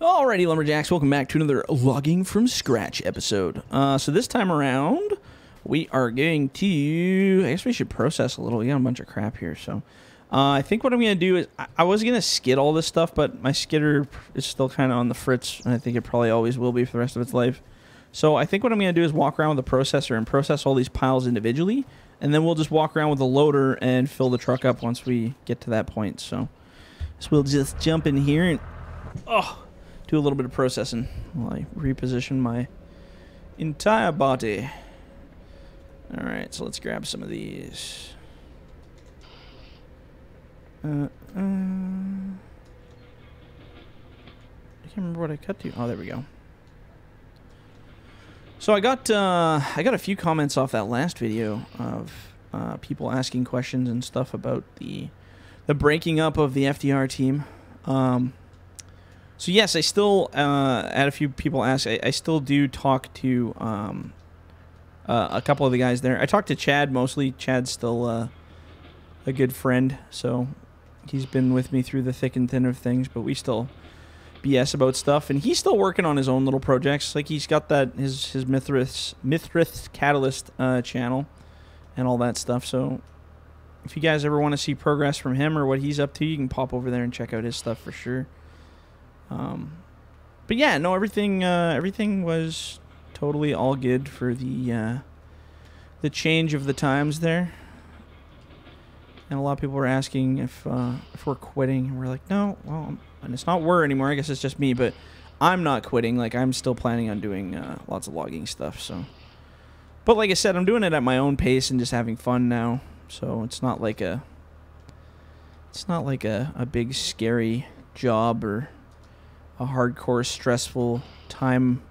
Alrighty, Lumberjacks, welcome back to another Logging from Scratch episode. So this time around, we are going to... I guess we should process a little. We got a bunch of crap here, so... I think what I'm going to do is... I was going to skid all this stuff, but my skidder is still kind of on the fritz, and I think it probably always will be for the rest of its life. So I think what I'm going to do is walk around with the processor and process all these piles individually, and then we'll just walk around with the loader and fill the truck up once we get to that point. So we'll just jump in here and... do a little bit of processing while I reposition my entire body. Alright, so let's grab some of these. I can't remember what I cut to. Oh, there we go. So I got a few comments off that last video of people asking questions and stuff about the breaking up of the FDR team. So yes, I still, had a few people ask, I still do talk to a couple of the guys there. I talked to Chad mostly. Chad's still a good friend, so he's been with me through the thick and thin of things, but we still BS about stuff. And he's still working on his own little projects. Like, he's got that, his Mithras Catalyst channel and all that stuff. So if you guys ever want to see progress from him or what he's up to, you can pop over there and check out his stuff for sure. But yeah, no, everything was totally all good for the change of the times there. And a lot of people were asking if we're quitting, and we're like, no, well, and it's not we're anymore. I guess it's just me, but I'm not quitting. Like, I'm still planning on doing lots of logging stuff. So, but like I said, I'm doing it at my own pace and just having fun now. So it's not like a big scary job or a hardcore, stressful, time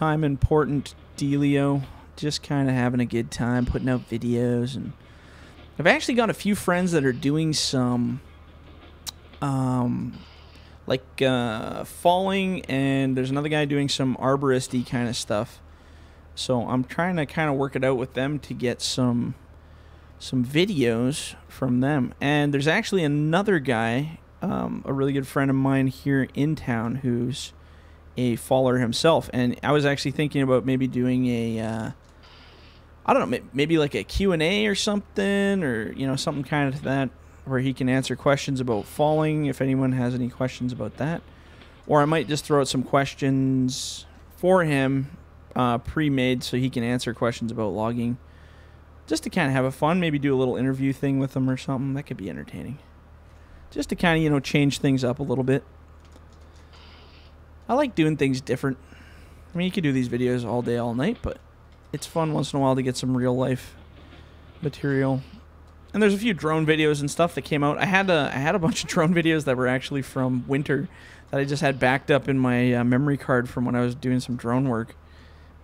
important dealio. Just kind of having a good time, putting out videos. And I've actually got a few friends that are doing some, falling, and there's another guy doing some arborist-y kind of stuff. So I'm trying to kind of work it out with them to get some videos from them. And there's actually another guy, a really good friend of mine here in town, who's a faller himself, and I was actually thinking about maybe doing a I don't know, maybe like a Q&A or something, or something kind of that, where he can answer questions about falling if anyone has any questions about that. Or I might just throw out some questions for him pre-made so he can answer questions about logging, just to kind of have a fun, maybe do a little interview thing with him or something. That could be entertaining. Just to kind of, change things up a little bit. I like doing things different. I mean, you could do these videos all day, all night, but it's fun once in a while to get some real-life material. And there's a few drone videos and stuff that came out. I had a bunch of drone videos that were actually from winter that I just had backed up in my memory card from when I was doing some drone work.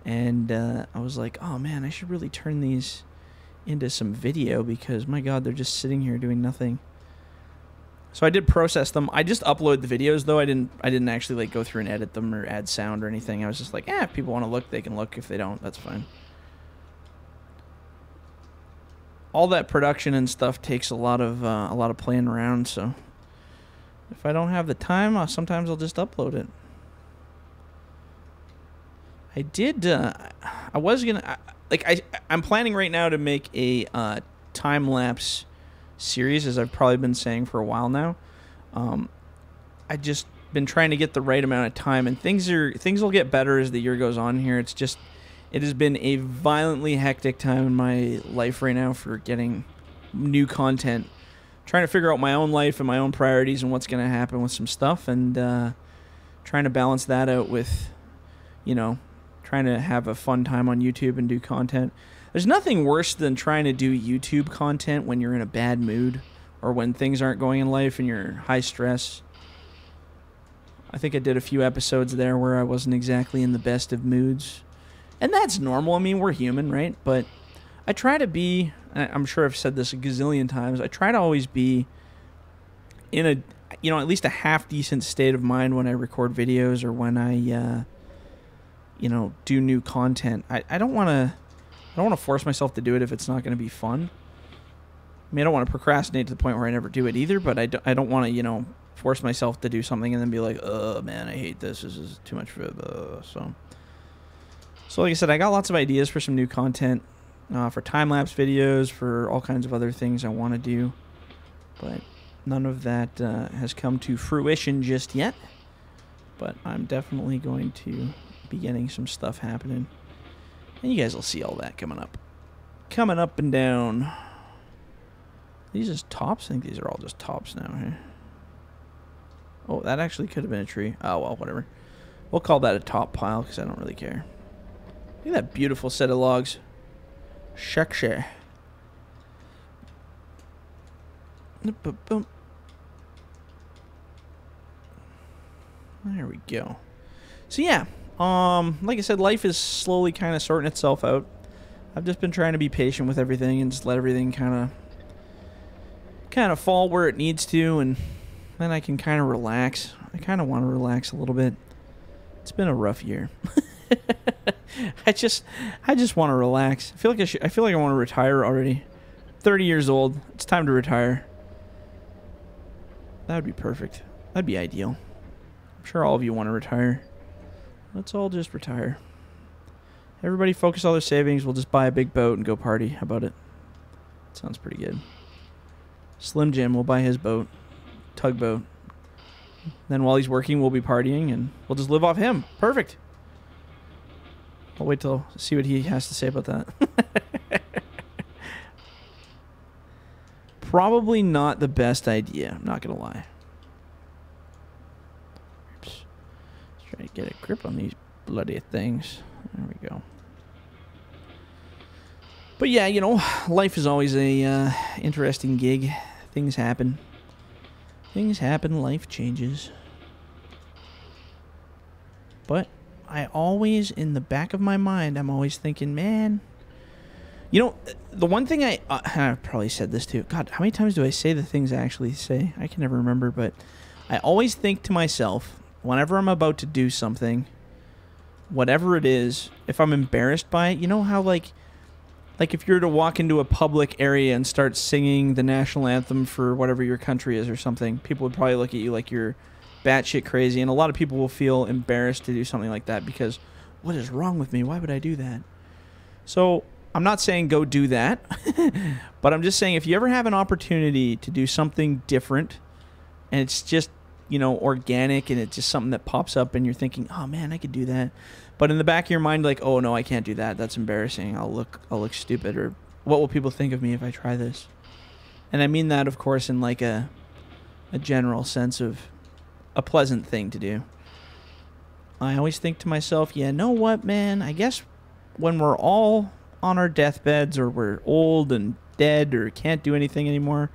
And I was like, oh, man, I should really turn these into some video because, my God, they're just sitting here doing nothing. So I did process them. I just upload the videos, though. I didn't actually like go through and edit them or add sound or anything. I was just like, if people want to look, they can look. If they don't, that's fine. All that production and stuff takes a lot of playing around. So if I don't have the time, sometimes I'll just upload it. I did. I was gonna I'm planning right now to make a time lapse series, as I've probably been saying for a while now. I just been trying to get the right amount of time, and things will get better as the year goes on here. It has been a violently hectic time in my life right now for getting new content, trying to figure out my own life and my own priorities and what's going to happen with some stuff, and trying to balance that out with trying to have a fun time on YouTube and do content. There's nothing worse than trying to do YouTube content when you're in a bad mood or when things aren't going in life and you're high stress. I think I did a few episodes there where I wasn't exactly in the best of moods. And that's normal. I mean, we're human, right? But I try to be, I'm sure I've said this a gazillion times, I try to always be in a, at least a half-decent state of mind when I record videos or when I, do new content. I don't want to force myself to do it if it's not going to be fun. I mean, I don't want to procrastinate to the point where I never do it either, but I don't want to, force myself to do something and then be like, oh man, I hate this. This is too much for the So like I said, I got lots of ideas for some new content, for time-lapse videos, for all kinds of other things I want to do. But none of that has come to fruition just yet. But I'm definitely going to be getting some stuff happening. And you guys will see all that coming up. Coming up and down. These just tops? I think these are all just tops now. Here. Oh, that actually could have been a tree. Oh, well, whatever. We'll call that a top pile because I don't really care. Look at that beautiful set of logs. Shaksha. There we go. So yeah, like I said, life is slowly kind of sorting itself out. I've just been trying to be patient with everything and just let everything kind of fall where it needs to, and then I can kind of relax. I kind of want to relax a little bit. It's been a rough year. I just want to relax. I feel like I want to retire already. 30 years old. It's time to retire. That would be perfect. That'd be ideal. I'm sure all of you want to retire. Let's all just retire. Everybody focus all their savings. We'll just buy a big boat and go party. How about it? Sounds pretty good. Slim Jim will buy his boat. Tugboat. Then while he's working, we'll be partying, and we'll just live off him. Perfect. I'll wait till see what he has to say about that. Probably not the best idea. I'm not going to lie. Oops. Let's try to get a grip on these bloody things. There we go. But yeah, you know, life is always a interesting gig. Things happen. Things happen. Life changes. But I always, in the back of my mind, I'm always thinking, man, you know, the one thing I've probably said this too. God, how many times do I say the things I actually say? I can never remember, but I always think to myself, whenever I'm about to do something, whatever it is, if I'm embarrassed by it, you know how like if you were to walk into a public area and start singing the national anthem for whatever your country is or something, people would probably look at you like you're batshit crazy, and a lot of people will feel embarrassed to do something like that because what is wrong with me? Why would I do that? So I'm not saying go do that, but I'm just saying if you ever have an opportunity to do something different and it's just, you know, organic and it's just something that pops up and you're thinking, oh man, I could do that. But in the back of your mind, like, oh no, I can't do that. That's embarrassing. I'll look stupid, or what will people think of me if I try this? And I mean that, of course, in like a general sense of a pleasant thing to do. I always think to myself, yeah, know what, man? I guess when we're all on our deathbeds or we're old and dead or can't do anything anymore,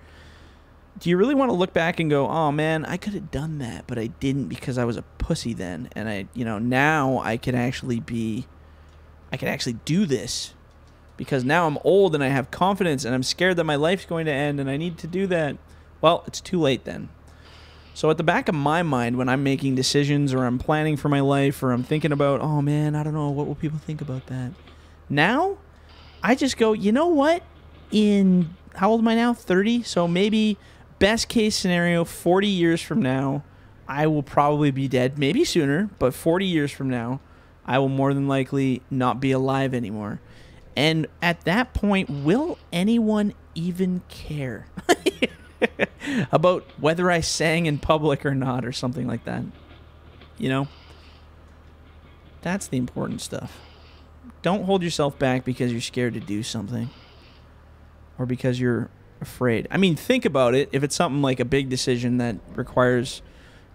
do you really want to look back and go, oh man, I could have done that, but I didn't because I was a pussy then, and I, you know, now I could actually do this because now I'm old and I have confidence and I'm scared that my life's going to end and I need to do that. Well, it's too late then. So at the back of my mind, when I'm making decisions or I'm planning for my life or I'm thinking about, oh man, I don't know, what will people think about that? Now, I just go, you know what? In, how old am I now? 30? So maybe best case scenario, 40 years from now, I will probably be dead. Maybe sooner, but 40 years from now, I will more than likely not be alive anymore. And at that point, will anyone even care about whether I sang in public or not or something like that? You know? That's the important stuff. Don't hold yourself back because you're scared to do something or because you're afraid. I mean, think about it. If it's something like a big decision that requires,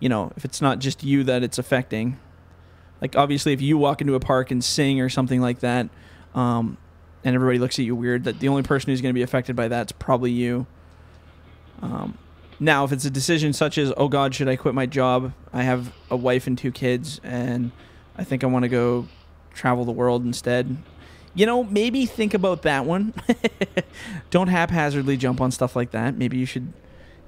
you know, if it's not just you that it's affecting. Like, obviously, if you walk into a park and sing or something like that, and everybody looks at you weird, that the only person who's going to be affected by that's probably you. Now, if it's a decision such as, oh God, should I quit my job? I have a wife and 2 kids, and I think I want to go travel the world instead. You know, maybe think about that one. Don't haphazardly jump on stuff like that. Maybe you should,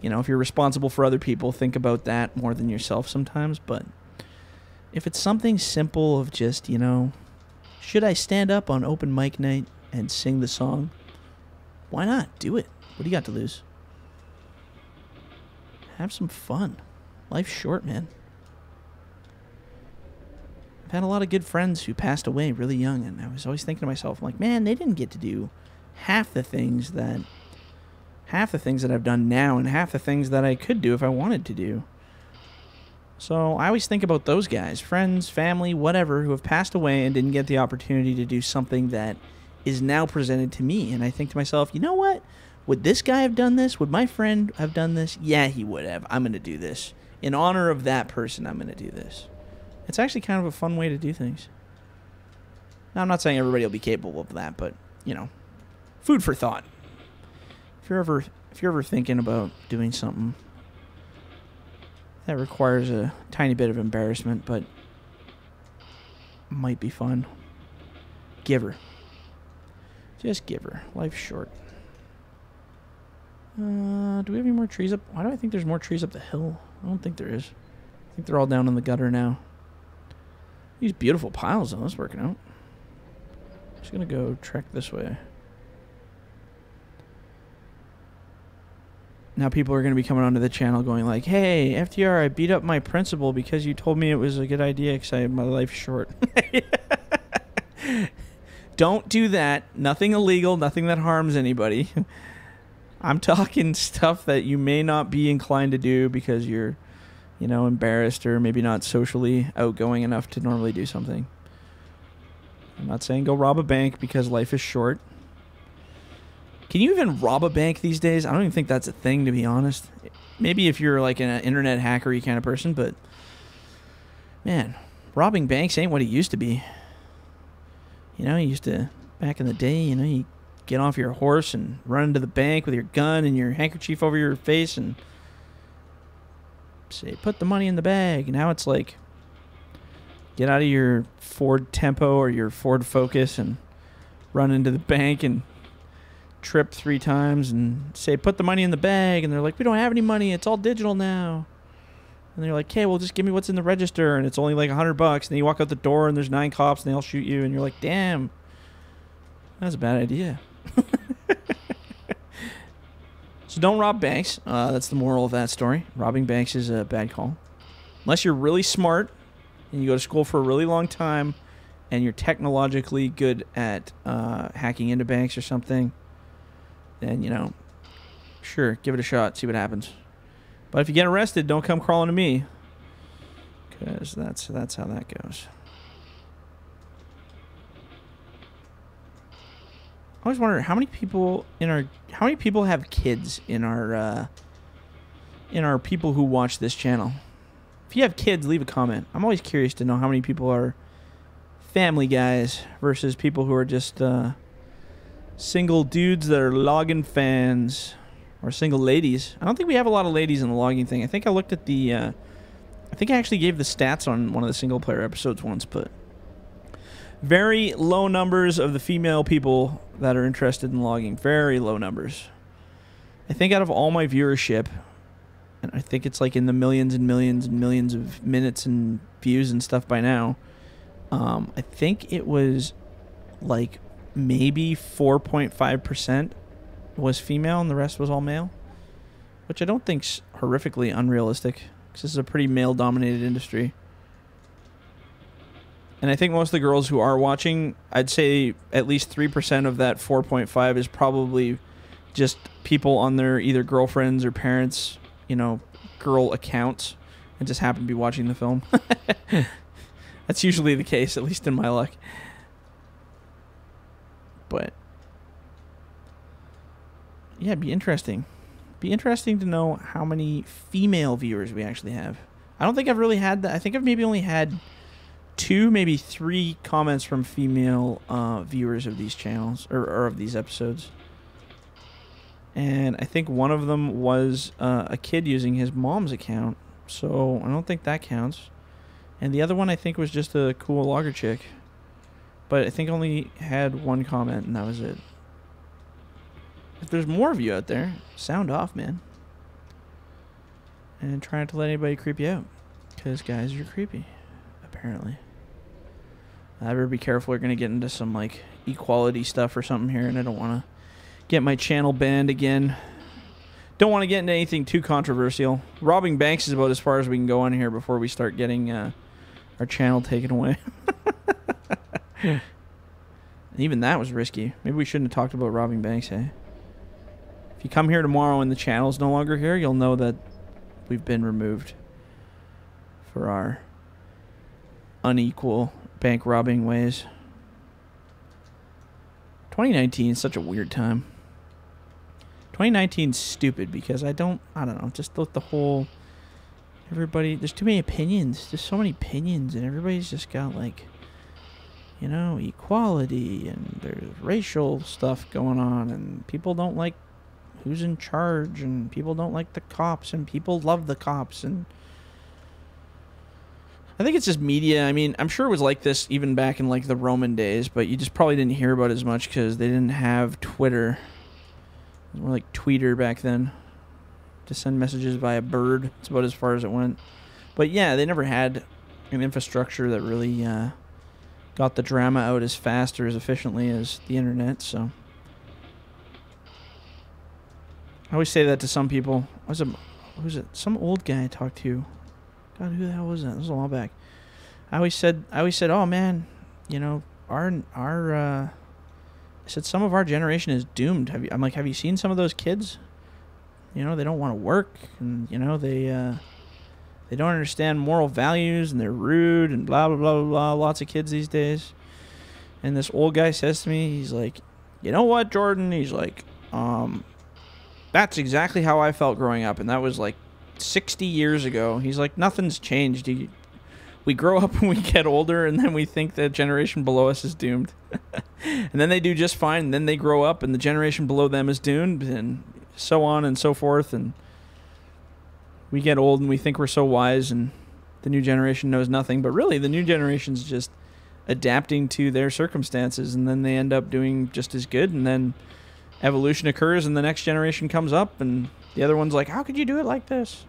you know, if you're responsible for other people, think about that more than yourself sometimes. But if it's something simple of just, you know, should I stand up on open mic night and sing the song? Why not? Do it. What do you got to lose? Have some fun. Life's short, man. I've had a lot of good friends who passed away really young, and I was always thinking to myself, like, man, they didn't get to do half the things that I've done now, and half the things that I could do if I wanted to do. So I always think about those guys, friends, family, whatever, who have passed away and didn't get the opportunity to do something that is now presented to me. And I think to myself, you know what? Would this guy have done this? Would my friend have done this? Yeah, he would have. I'm going to do this. In honor of that person, I'm going to do this. It's actually kind of a fun way to do things. Now, I'm not saying everybody will be capable of that, but, you know, food for thought. If you're ever thinking about doing something that requires a tiny bit of embarrassment, but might be fun, give her. Just give her. Life's short. Do we have any more trees up? Why do I think there's more trees up the hill? I don't think there is. I think they're all down in the gutter now. These beautiful piles, though. That's working out. I'm just going to go trek this way. Now people are going to be coming onto the channel going like, hey, FDR, I beat up my principal because you told me it was a good idea because my life's short. Don't do that. Nothing illegal. Nothing that harms anybody. I'm talking stuff that you may not be inclined to do because you're, you know, embarrassed or maybe not socially outgoing enough to normally do something. I'm not saying go rob a bank because life is short. Can you even rob a bank these days? I don't even think that's a thing, to be honest. Maybe if you're like an internet hackery kind of person, but man, robbing banks ain't what it used to be. You know, you used to, back in the day, you know, you get off your horse and run into the bank with your gun and your handkerchief over your face and say, put the money in the bag. Now it's like, get out of your Ford Tempo or your Ford Focus and run into the bank and trip 3 times and say, put the money in the bag. And they're like, we don't have any money. It's all digital now. And they're like, okay, well, just give me what's in the register. And it's only like $100. And then you walk out the door and there's 9 cops and they all shoot you. And you're like, damn, that's a bad idea. So don't rob banks. That's the moral of that story. Robbing banks is a bad call. Unless you're really smart and you go to school for a really long time and you're technologically good at hacking into banks or something, then, you know, sure, give it a shot, see what happens. But if you get arrested, don't come crawling to me, because that's how that goes. I always wonder how many people have kids in our people who watch this channel. If you have kids, leave a comment. I'm always curious to know how many people are family guys versus people who are just single dudes that are logging fans, or single ladies. I don't think we have a lot of ladies in the logging thing. I think I looked at the I think I actually gave the stats on one of the single player episodes once, but very low numbers of the female people that are interested in logging. Very low numbers. I think out of all my viewership, and I think it's like in the millions and millions and millions of minutes and views and stuff by now, I think it was like maybe 4.5% was female and the rest was all male, which I don't think's horrifically unrealistic because this is a pretty male-dominated industry. And I think most of the girls who are watching, I'd say at least 3% of that 4.5 is probably just people on their either girlfriends or parents, you know, girl accounts, and just happen to be watching the film. That's usually the case, at least in my luck. But yeah, it'd be interesting. Be interesting to know how many female viewers we actually have. I don't think I've really had that. I think I've maybe only had 2, maybe 3 comments from female viewers of these channels or of these episodes. And I think one of them was a kid using his mom's account, so I don't think that counts. And the other one I think was just a cool logger chick, but I think I only had 1 comment and that was it. If there's more of you out there, sound off, man. And try not to let anybody creep you out, because guys, you're creepy, apparently. I better be careful. We're gonna get into some like equality stuff or something here, and I don't want to get my channel banned again. Don't want to get into anything too controversial. Robbing banks is about as far as we can go on here before we start getting our channel taken away. And even that was risky. Maybe we shouldn't have talked about robbing banks, eh? If you come here tomorrow and the channel's no longer here, you'll know that we've been removed for our unequal bank robbing ways. 2019 is such a weird time. 2019 is stupid because I don't know, just the whole, everybody, there's too many opinions. There's so many opinions and everybody's just got like, you know, equality and there's racial stuff going on and people don't like who's in charge and people don't like the cops and people love the cops. And I think it's just media. I mean, I'm sure it was like this even back in like the Roman days, but you just probably didn't hear about it as much because they didn't have Twitter. It was more like Tweeter back then, to send messages via bird. It's about as far as it went. But yeah, they never had an infrastructure that really got the drama out as fast or as efficiently as the internet. So I always say that to some people. Who's it? Some old guy I talked to. God, who the hell was that? This was a while back. I always said, oh man, you know, I said some of our generation is doomed. I'm like, have you seen some of those kids? You know, they don't want to work, and you know, they don't understand moral values, and they're rude, and blah blah blah blah blah. Lots of kids these days. And this old guy says to me, he's like, you know what, Jordan? He's like, that's exactly how I felt growing up, and that was like 60 years ago. He's like, nothing's changed. We grow up and we get older, and then we think the generation below us is doomed. And then they do just fine, and then they grow up, and the generation below them is doomed, and so on and so forth. And we get old, and we think we're so wise, and the new generation knows nothing. But really, the new generation's just adapting to their circumstances, and then they end up doing just as good, and then evolution occurs, and the next generation comes up, and the other one's like, how could you do it like this?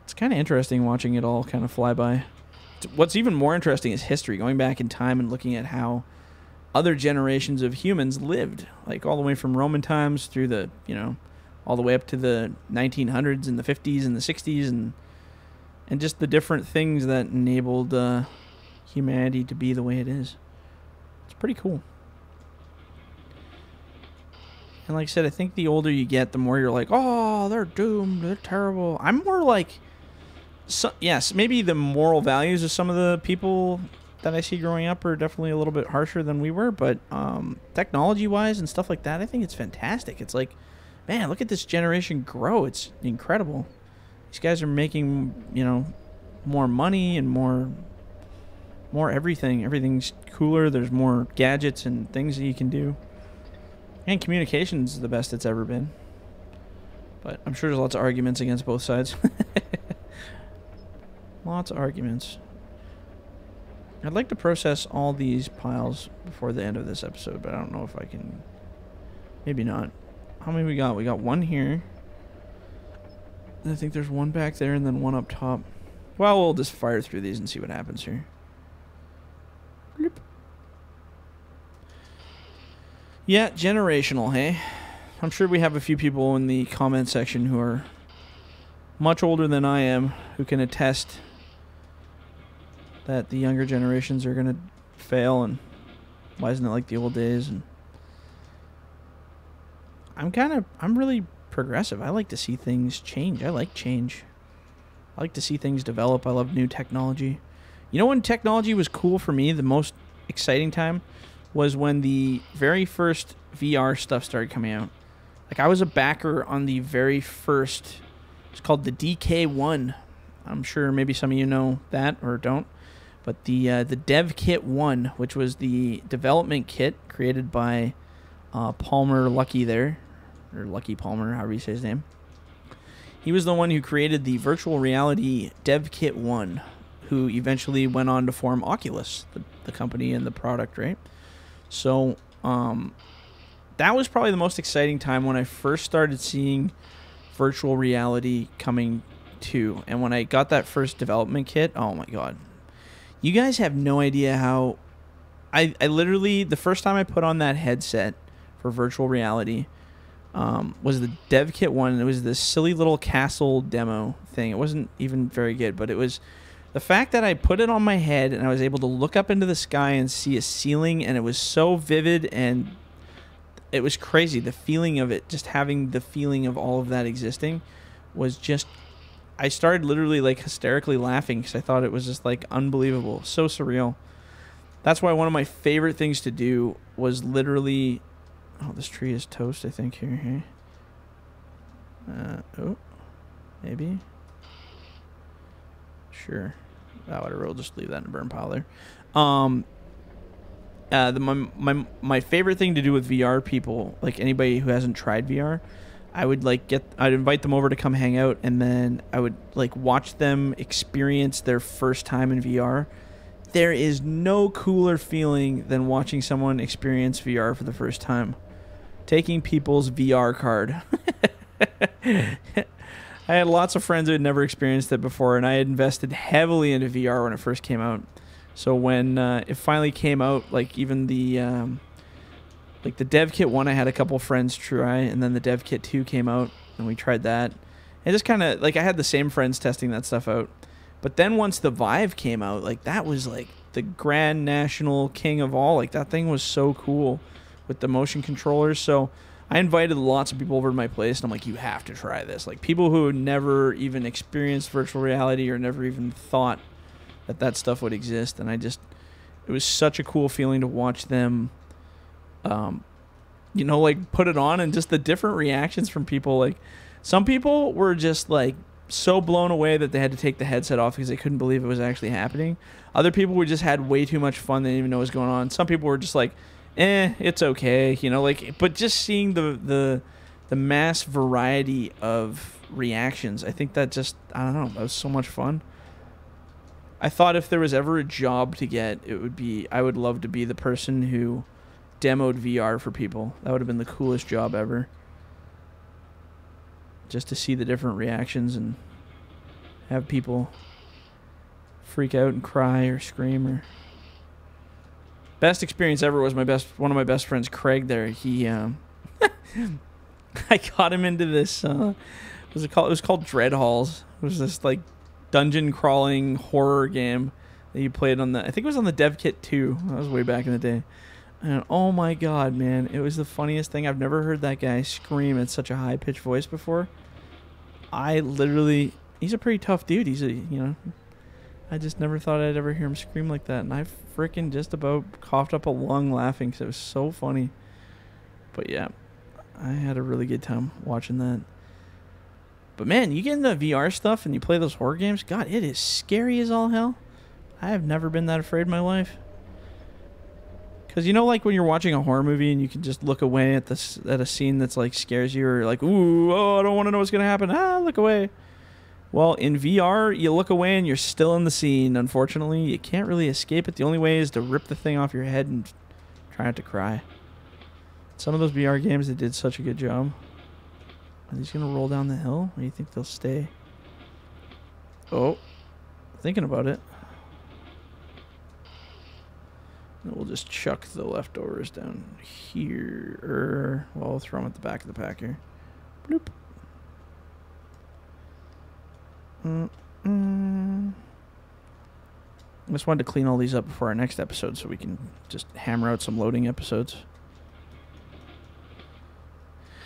It's kind of interesting watching it all kind of fly by. What's even more interesting is history, going back in time and looking at how other generations of humans lived, like all the way from Roman times through the, you know, all the way up to the 1900s and the 50s and the 60s, and just the different things that enabled humanity to be the way it is. It's pretty cool. And like I said, I think the older you get, the more you're like, oh, they're doomed, they're terrible. I'm more like, yes, maybe the moral values of some of the people that I see growing up are definitely a little bit harsher than we were, but technology-wise and stuff like that, I think it's fantastic. It's like, man, look at this generation grow. It's incredible. These guys are making, you know, more money and more everything. Everything's cooler. There's more gadgets and things that you can do. And communication's the best it's ever been. But I'm sure there's lots of arguments against both sides. Lots of arguments. I'd like to process all these piles before the end of this episode, but I don't know if I can. Maybe not. How many we got? We got one here. I think there's one back there and then one up top. Well, we'll just fire through these and see what happens here. Bloop. Yeah, generational, hey? I'm sure we have a few people in the comment section who are much older than I am who can attest that the younger generations are going to fail, and why isn't it like the old days? And I'm really progressive. I like to see things change. I like change. I like to see things develop. I love new technology. You know when technology was cool for me, the most exciting time was when the very first VR stuff started coming out. Like, I was a backer on the very first, it's called the DK1. I'm sure maybe some of you know that or don't. But the Dev Kit 1, which was the development kit created by Palmer Luckey there, or Lucky Palmer, however you say his name. He was the one who created the virtual reality Dev Kit 1, who eventually went on to form Oculus, the company and the product, right? So that was probably the most exciting time when I first started seeing virtual reality coming to. And when I got that first development kit, oh my God. You guys have no idea how... I literally, the first time I put on that headset for virtual reality was the dev kit one. And it was this silly little castle demo thing. It wasn't even very good, but it was the fact that I put it on my head and I was able to look up into the sky and see a ceiling, and it was so vivid and it was crazy. The feeling of it, just having the feeling of all of that existing, was just, I started literally like hysterically laughing because I thought it was just like unbelievable, so surreal. That's why one of my favorite things to do was literally, oh, this tree is toast, I think, here. Oh, maybe. Sure. Whatever, we'll just leave that in a burn pile there. My favorite thing to do with VR people, like anybody who hasn't tried VR, I'd invite them over to come hang out, and then I would like watch them experience their first time in VR. There is no cooler feeling than watching someone experience VR for the first time. Taking people's VR card. I had lots of friends who had never experienced it before, and I had invested heavily into VR when it first came out. So when it finally came out, like even the dev kit 1, I had a couple friends try, and then the dev kit 2 came out, and we tried that. And just kind of like I had the same friends testing that stuff out. But then once the Vive came out, like that was like the grand national king of all. Like that thing was so cool with the motion controllers. So I invited lots of people over to my place, and I'm like, you have to try this. Like people who had never even experienced virtual reality or never even thought that stuff would exist. And it was such a cool feeling to watch them, you know, like put it on, and just the different reactions from people. Like some people were just like so blown away that they had to take the headset off because they couldn't believe it was actually happening. Other people were just had way too much fun. They didn't even know what was going on. Some people were just like, it's okay, you know, like, but just seeing the mass variety of reactions, I think that just, I don't know, that was so much fun. I thought if there was ever a job to get, it would be, I would love to be the person who demoed VR for people. That would have been the coolest job ever. Just to see the different reactions and have people freak out and cry or scream. Or best experience ever was one of my best friends, Craig. There, he, I got him into this. What was it called? It was called Dread Halls. It was this like dungeon crawling horror game that you played on the, I think it was on the dev kit 2. That was way back in the day. And oh my god, man, it was the funniest thing. I've never heard that guy scream at such a high pitched voice before. He's a pretty tough dude. I just never thought I'd ever hear him scream like that. And I freaking just about coughed up a lung laughing because it was so funny. But yeah, I had a really good time watching that. But man, you get into VR stuff and you play those horror games, God, it is scary as all hell. I have never been that afraid in my life. Because you know, like when you're watching a horror movie and you can just look away at a scene that's like scares you, or like, ooh, oh, I don't want to know what's going to happen. Look away. Well, in VR, you look away and you're still in the scene. Unfortunately, you can't really escape it. The only way is to rip the thing off your head and try not to cry. Some of those VR games, they did such a good job. Are these going to roll down the hill? Or do you think they'll stay? Oh, thinking about it. And we'll just chuck the leftovers down here. Well, we'll throw them at the back of the pack here. Bloop. I just wanted to clean all these up before our next episode so we can just hammer out some loading episodes.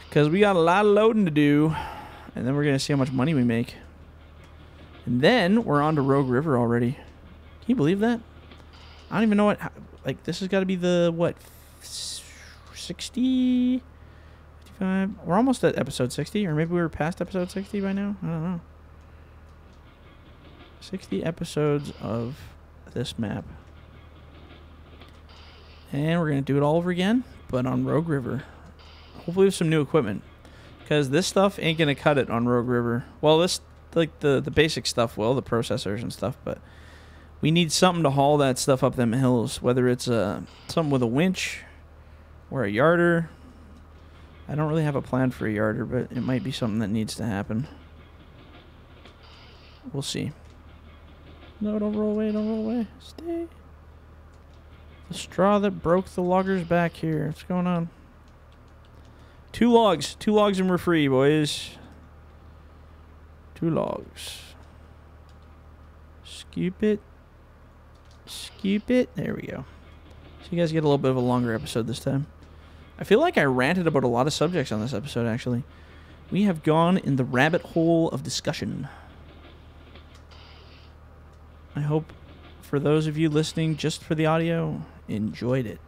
Because we got a lot of loading to do. And then we're going to see how much money we make. And then we're on to Rogue River already. Can you believe that? I don't even know what... Like, this has got to be the, what, 60? 55? We're almost at episode 60. Or maybe we were past episode 60 by now. I don't know. 60 episodes of this map. And we're going to do it all over again, but on Rogue River. Hopefully with some new equipment. Because this stuff ain't going to cut it on Rogue River. Well, this, like, the basic stuff will, the processors and stuff, but we need something to haul that stuff up them hills, whether it's something with a winch or a yarder. I don't really have a plan for a yarder, but it might be something that needs to happen. We'll see. No, don't roll away, don't roll away. Stay. The straw that broke the logger's back here. What's going on? 2 logs. 2 logs and we're free, boys. 2 logs. Scoop it. Scoop it. There we go. So you guys get a little bit of a longer episode this time. I feel like I ranted about a lot of subjects on this episode, actually. We have gone in the rabbit hole of discussion. I hope for those of you listening just for the audio, enjoyed it.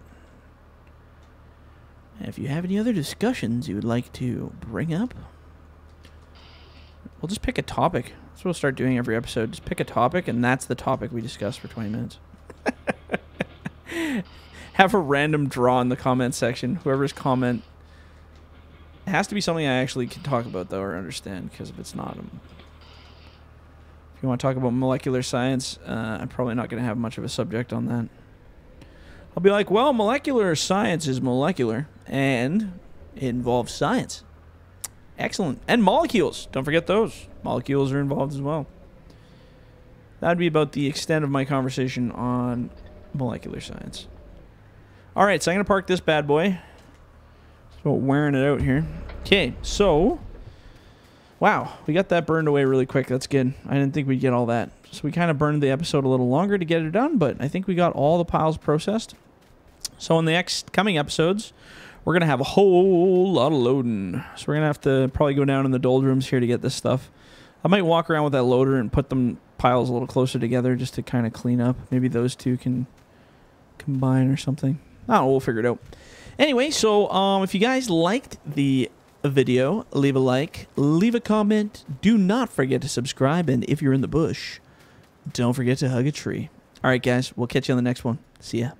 And if you have any other discussions you would like to bring up, we'll just pick a topic. That's what we'll start doing every episode. Just pick a topic, and that's the topic we discuss for 20 minutes. Have a random draw in the comment section. Whoever's comment... It has to be something I actually can talk about, though, or understand, because if it's not... If you want to talk about molecular science, I'm probably not going to have much of a subject on that. I'll be like, well, molecular science is molecular, and it involves science. Excellent. And molecules. Don't forget those. Molecules are involved as well. That would be about the extent of my conversation on molecular science. All right, so I'm going to park this bad boy. So wearing it out here. Okay, so... Wow, we got that burned away really quick. That's good. I didn't think we'd get all that. So we kind of burned the episode a little longer to get it done, but I think we got all the piles processed. So in the next coming episodes, we're going to have a whole lot of loading. So we're going to have to probably go down in the doldrums here to get this stuff. I might walk around with that loader and put them piles a little closer together just to kind of clean up. Maybe those two can combine or something. I don't know, we'll figure it out. Anyway, so if you guys liked the video, leave a like, leave a comment. Do not forget to subscribe, and if you're in the bush, don't forget to hug a tree. All right, guys, we'll catch you on the next one. See ya.